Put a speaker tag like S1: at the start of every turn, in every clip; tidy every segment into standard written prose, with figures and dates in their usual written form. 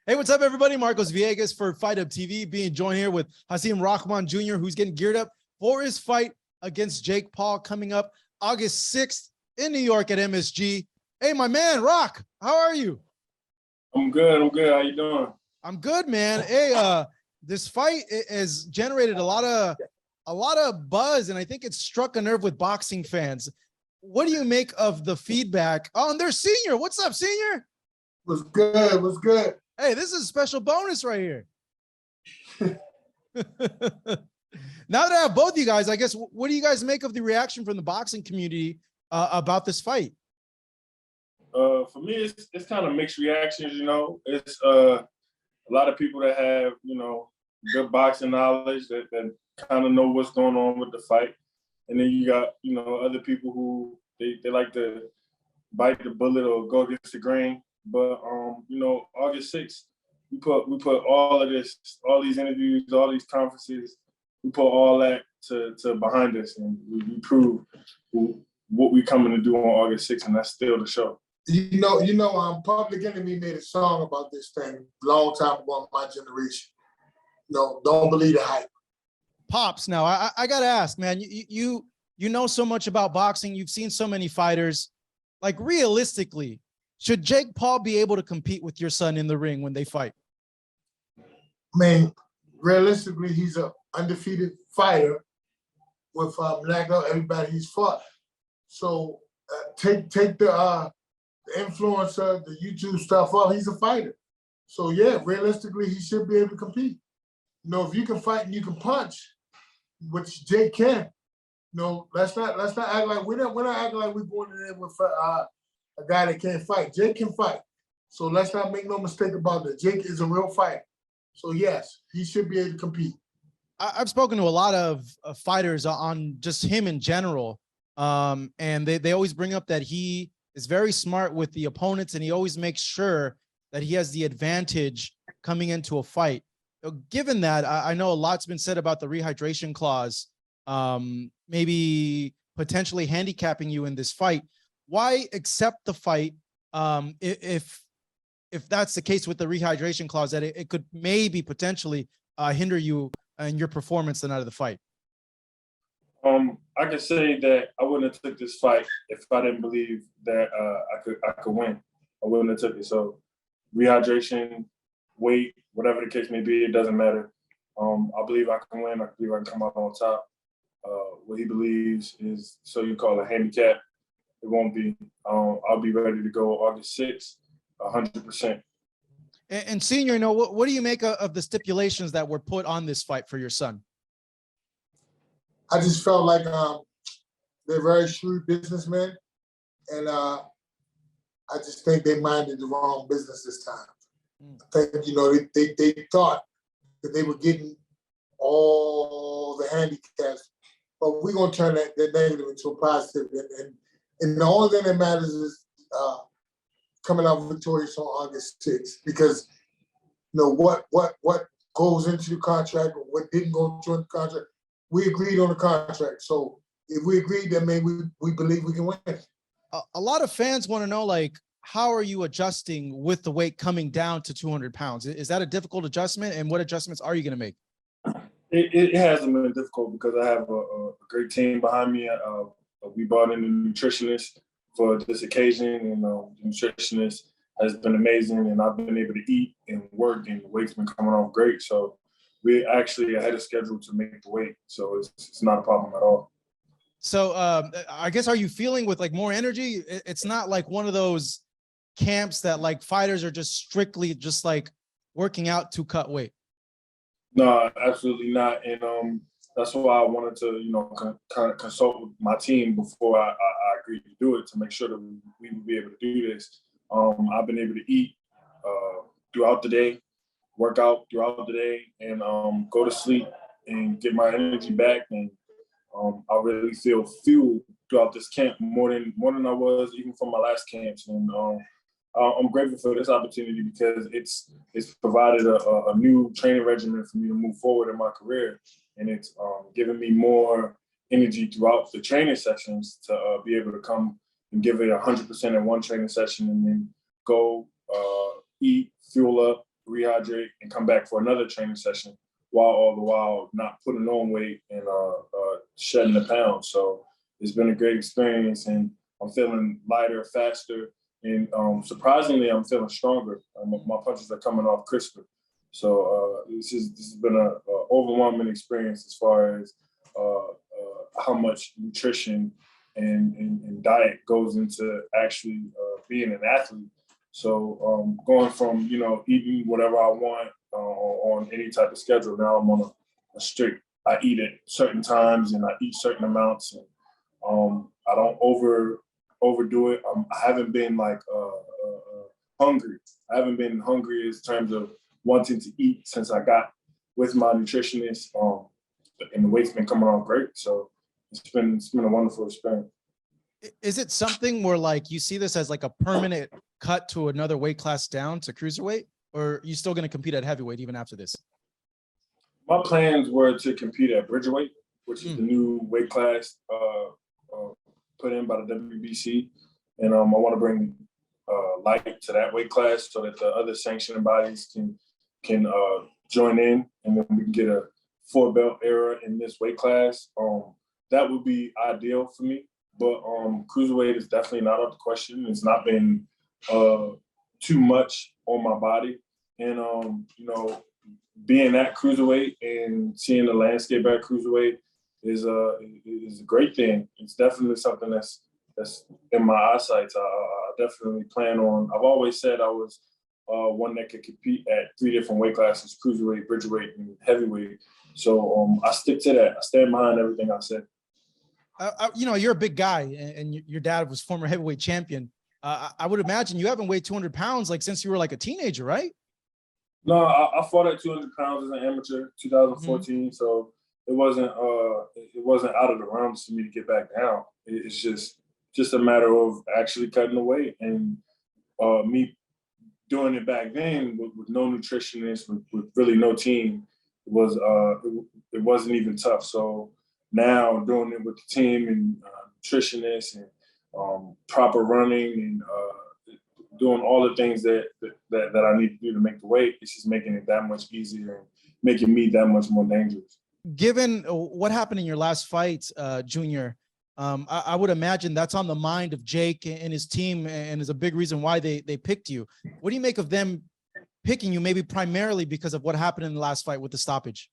S1: Hey, what's up, everybody? Marcos Villegas for Fight Up TV, being joined here with Hasim Rahman Jr., who's getting geared up for his fight against Jake Paul coming up August 6th in New York at MSG. Hey, my man, Rock, how are you?
S2: I'm good. How you doing?
S1: I'm good, man. Hey, this fight has generated a lot of buzz, and I think it's struck a nerve with boxing fans. What do you make of the feedback? Oh, and there's Senior. What's up, Senior?
S3: What's good? What's good?
S1: Hey, this is a special bonus right here. Now that I have both you guys, I guess, what do you guys make of the reaction from the boxing community about this fight?
S2: For me, it's kind of mixed reactions. It's a lot of people that have good boxing knowledge that kind of know what's going on with the fight, and then you got other people who they like to bite the bullet or go against the grain. But August 6th, we put all of this, all these interviews, all these conferences, we put all that to behind us, and we prove what we coming to do on August 6th, and that's still the show.
S3: Public Enemy made a song about this thing a long time ago in my generation. Don't believe the hype.
S1: Pops, now I gotta ask, man, you know so much about boxing, you've seen so many fighters. Like, realistically, should Jake Paul be able to compete with your son in the ring when they fight?
S3: I mean, realistically, he's an undefeated fighter with everybody he's fought. So take the influencer, the YouTube stuff off. He's a fighter. So yeah, realistically, he should be able to compete. If you can fight and you can punch, which Jake can, let's not act like we're not acting like we're going in there with a guy that can't fight. Jake can fight. So let's not make no mistake about that. Jake is a real fighter. So yes, he should be able to compete.
S1: I've spoken to a lot of fighters on just him in general. And they always bring up that he is very smart with the opponents, and he always makes sure that he has the advantage coming into a fight. Given that, I know a lot's been said about the rehydration clause, maybe potentially handicapping you in this fight. Why accept the fight if that's the case with the rehydration clause, that it could maybe potentially hinder you in your performance the night of the fight?
S2: I could say that I wouldn't have took this fight if I didn't believe that I could win. I wouldn't have took it. So rehydration, weight, whatever the case may be, it doesn't matter. I believe I can win. I believe I can come out on top. What he believes is, so you call it a handicap. It won't be. I'll be ready to go August 6th, 100%.
S1: And Senior, what do you make of the stipulations that were put on this fight for your son?
S3: I just felt like they're very shrewd businessmen, and I just think they minded the wrong business this time. I think they thought that they were getting all the handicaps, but we're gonna turn that negative into a positive. And the only thing that matters is coming out victorious on August 6th, because what goes into the contract or what didn't go into the contract, we agreed on the contract. So if we agreed, then maybe we believe we can win.
S1: A lot of fans want to know, like, how are you adjusting with the weight coming down to 200 pounds? Is that a difficult adjustment? And what adjustments are you going to make?
S2: It hasn't been difficult because I have a great team behind me. We brought in a nutritionist for this occasion, and the nutritionist has been amazing, and I've been able to eat and work, and the weight's been coming off great. So we actually ahead of schedule to make the weight. So it's not a problem at all.
S1: So I guess, are you feeling with like more energy? It's not like one of those camps that like fighters are just strictly just like working out to cut weight.
S2: No, absolutely not. And that's why I wanted to, kind of consult with my team before I agreed to do it, to make sure that we would be able to do this. I've been able to eat throughout the day, work out throughout the day, and go to sleep and get my energy back. And I really feel fueled throughout this camp more than I was even from my last camps. And I'm grateful for this opportunity because it's provided a new training regimen for me to move forward in my career, and it's given me more energy throughout the training sessions to be able to come and give it 100% in one training session, and then go eat, fuel up, rehydrate, and come back for another training session, while all the while not putting on weight and shedding the pounds. So it's been a great experience, and I'm feeling lighter, faster, and surprisingly, I'm feeling stronger. My punches are coming off crisper. So this has been a overwhelming experience as far as how much nutrition and diet goes into actually being an athlete. So going from eating whatever I want on any type of schedule, now I'm on a strict. I eat at certain times and I eat certain amounts, and I don't overdo it. I haven't been like hungry. I haven't been hungry in terms of wanting to eat since I got with my nutritionist. And the weight's been coming on great. So it's been a wonderful experience.
S1: Is it something where like you see this as like a permanent cut to another weight class down to cruiserweight, or are you still going to compete at heavyweight even after this?
S2: My plans were to compete at bridgerweight, which is the new weight class put in by the WBC, and I want to bring light to that weight class so that the other sanctioning bodies can join in, and then we can get a 4-belt era in this weight class. That would be ideal for me. But cruiserweight is definitely not out of the question. It's not been too much on my body. And, being at cruiserweight and seeing the landscape at cruiserweight is a great thing. It's definitely something that's in my eyesight. I definitely plan on, I've always said I was one that could compete at 3 different weight classes: cruiserweight, bridgerweight, and heavyweight. So I stick to that. I stand behind everything I said.
S1: You're a big guy, and your dad was former heavyweight champion. I would imagine you haven't weighed 200 pounds like since you were like a teenager, right?
S2: No, I fought at 200 pounds as an amateur, 2014. So it wasn't out of the realms for me to get back down. It's just a matter of actually cutting the weight, and me doing it back then with no nutritionist, with really no team, it wasn't even tough. So now doing it with the team and nutritionists and proper running and doing all the things that I need to do to make the weight, it's just making it that much easier and making me that much more dangerous.
S1: Given what happened in your last fight, Junior, I would imagine that's on the mind of Jake and his team, and is a big reason why they picked you. What do you make of them picking you, maybe primarily because of what happened in the last fight with the stoppage?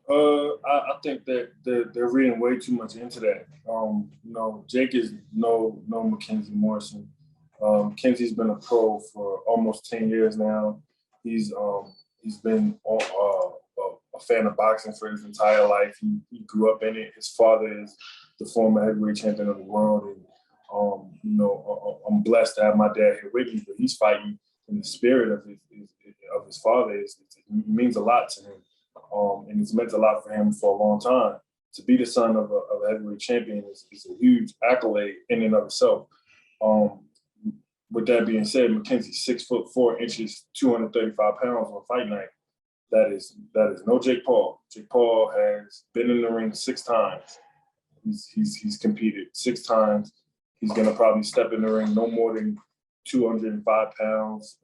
S2: I think that they're reading way too much into that. Jake is no Mackenzie Morrison. Kenzie's been a pro for almost 10 years now. He's been a fan of boxing for his entire life. He grew up in it. His father is the former heavyweight champion of the world, and I'm blessed to have my dad here with me. But he's fighting in the spirit of his father. It means a lot to him, and it's meant a lot for him for a long time. To be the son of a heavyweight champion is a huge accolade in and of itself. With that being said, Mackenzie's 6'4", 235 pounds on fight night. That is no Jake Paul. Jake Paul has been in the ring 6 times. He's competed 6 times. He's gonna probably step in the ring no more than 205 pounds,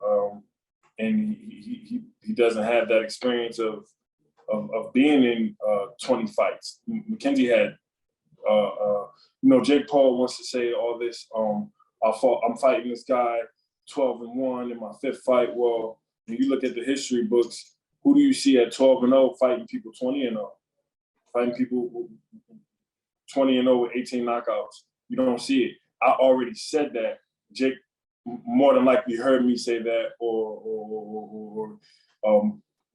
S2: and he doesn't have that experience of being in 20 fights. Mackenzie had, Jake Paul wants to say all this. I'm fighting this guy 12-1 in my 5th fight. Well, when you look at the history books, who do you see at 12-0 fighting people 20-0? Fighting people 20-0 with 18 knockouts. You don't see it. I already said that. Jake more than likely heard me say that, or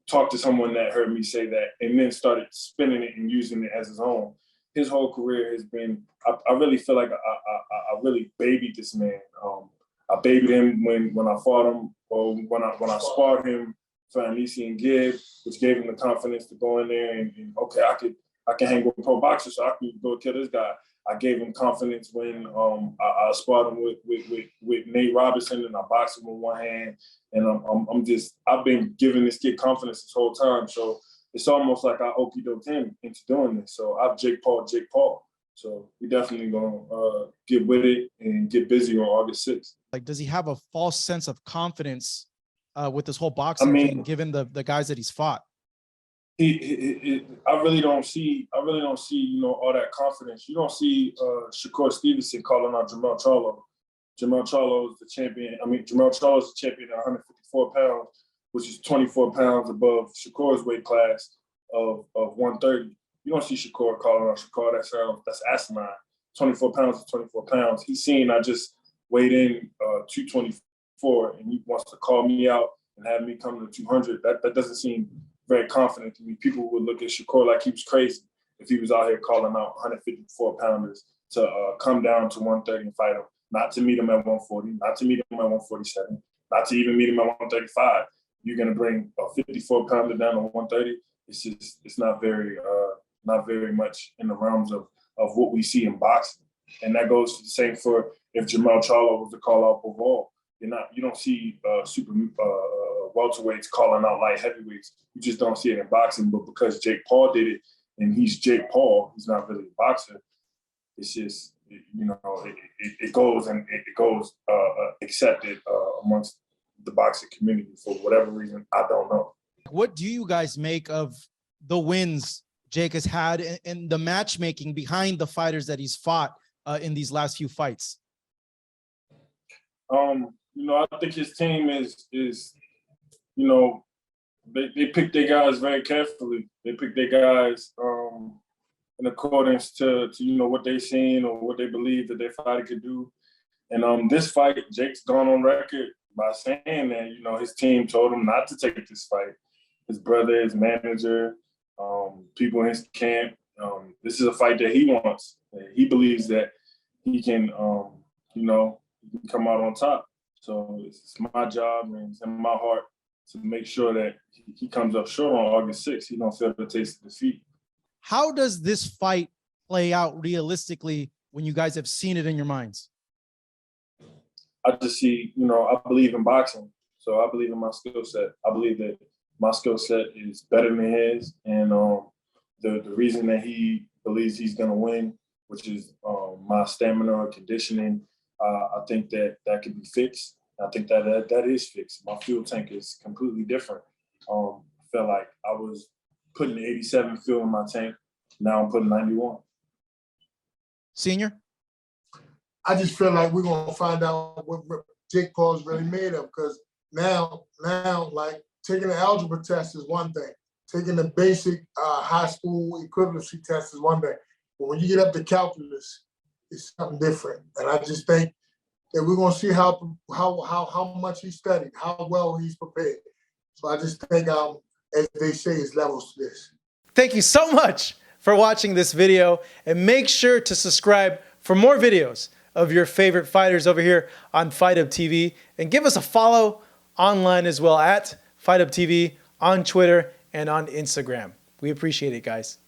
S2: talked to someone that heard me say that, and then started spinning it and using it as his own. His whole career has been, I really feel like I really babied this man. I babied him when I fought him, or when I sparred him for Anisi and Gibb, which gave him the confidence to go in there and okay, I can hang with pro boxers, so I can go kill this guy. I gave him confidence when I sparred him with Nate Robinson, and I boxed him with one hand. And I've been giving this kid confidence this whole time. So it's almost like I okie doked him into doing this. So I've Jake Paul. So we definitely gonna get with it and get busy on August 6th.
S1: Like, does he have a false sense of confidence with this whole
S2: I
S1: boxing
S2: mean,
S1: thing, given the guys that he's fought?
S2: I really don't see, you know, all that confidence. You don't see Shakur Stevenson calling out Jermell Charlo. Jermell Charlo is the champion. I mean, Jermell Charlo is the champion at 154 pounds, which is 24 pounds above Shakur's weight class of 130. You don't see Shakur calling out Shakur. That's asinine. 24 pounds is 24 pounds. He's seen I just weighed in 224, and he wants to call me out and have me come to 200. That doesn't seem very confident to me. People would look at Shakur like he was crazy if he was out here calling out 154 pounders to come down to 130 and fight him. Not to meet him at 140, not to meet him at 147, not to even meet him at 135. You're gonna bring a 54 pounder down to 130. It's not very much in the realms of what we see in boxing. And that goes the same for if Jermell Charlo was to call out Bivol. You don't see super welterweights calling out light heavyweights. You just don't see it in boxing. But because Jake Paul did it, and he's Jake Paul, he's not really a boxer. It's just, you know, it goes accepted amongst the boxing community for whatever reason. I don't know.
S1: What do you guys make of the wins Jake has had and the matchmaking behind the fighters that he's fought in these last few fights?
S2: You know, I think his team is you know, they pick their guys very carefully. They pick their guys in accordance to you know what they seen or what they believe that their fighter could do. And this fight, Jake's gone on record by saying that, you know, his team told him not to take this fight. His brother, his manager, people in his camp. This is a fight that he wants. He believes that he can, you know, come out on top. So it's my job and it's in my heart to make sure that he comes up short on August 6th. He don't feel the taste of defeat.
S1: How does this fight play out realistically when you guys have seen it in your minds?
S2: I just see, you know, I believe in boxing. So I believe in my skill set. I believe that my skill set is better than his. And the reason that he believes he's going to win, which is my stamina, conditioning, I think that can be fixed. I think that is fixed. My fuel tank is completely different. I felt like I was putting 87 fuel in my tank. Now I'm putting 91.
S1: Senior?
S3: I just feel like we're gonna find out what Jake Paul's really made of, because now, like taking the algebra test is one thing, taking the basic high school equivalency test is one thing, but when you get up to calculus, it's something different. And I just think that we're gonna see how much he studied, how well he's prepared. So I just think, as they say, it's levels to this.
S1: Thank you so much for watching this video, and make sure to subscribe for more videos of your favorite fighters over here on Fight Up TV, and give us a follow online as well at Fight Up TV on Twitter and on Instagram. We appreciate it, guys.